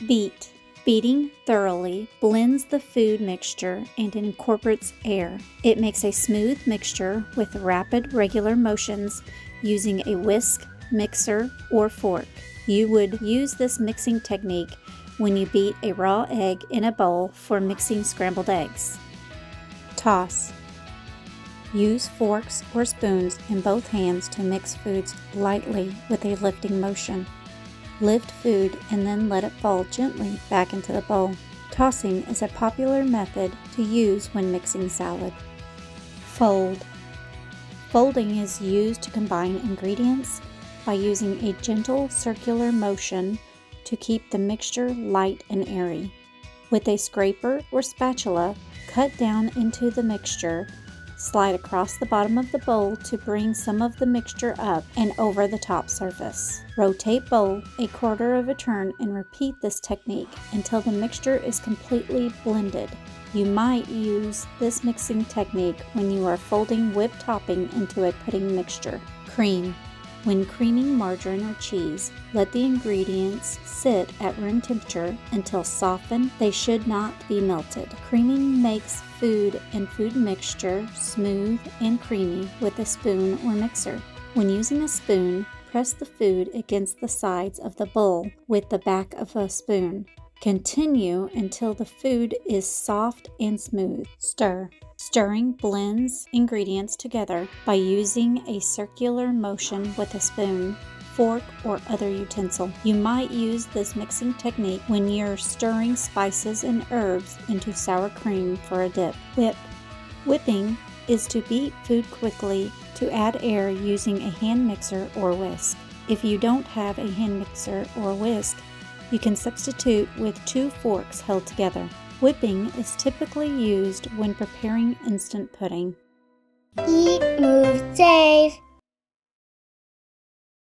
Beat. Beating thoroughly blends the food mixture and incorporates air. It makes a smooth mixture with rapid, regular motions using a whisk, mixer, or fork. You would use this mixing technique when you beat a raw egg in a bowl for mixing scrambled eggs. Toss. Use forks or spoons in both hands to mix foods lightly with a lifting motion. Lift food and then let it fall gently back into the bowl. Tossing is a popular method to use when mixing salad. Fold. Folding is used to combine ingredients by using a gentle circular motion to keep the mixture light and airy. With a scraper or spatula, cut down into the mixture. Slide across the bottom of the bowl to bring some of the mixture up and over the top surface. Rotate bowl a quarter of a turn and repeat this technique until the mixture is completely blended. You might use this mixing technique when you are folding whipped topping into a pudding mixture. Cream. When creaming margarine or cheese, let the ingredients sit at room temperature until softened. They should not be melted. Creaming makes food and food mixture smooth and creamy with a spoon or mixer. When using a spoon, press the food against the sides of the bowl with the back of a spoon. Continue until the food is soft and smooth. Stir. Stirring blends ingredients together by using a circular motion with a spoon, fork, or other utensil. You might use this mixing technique when you're stirring spices and herbs into sour cream for a dip. Whip. Whipping is to beat food quickly to add air using a hand mixer or whisk. If you don't have a hand mixer or whisk, you can substitute with 2 forks held together. Whipping is typically used when preparing instant pudding. Eat, move, save.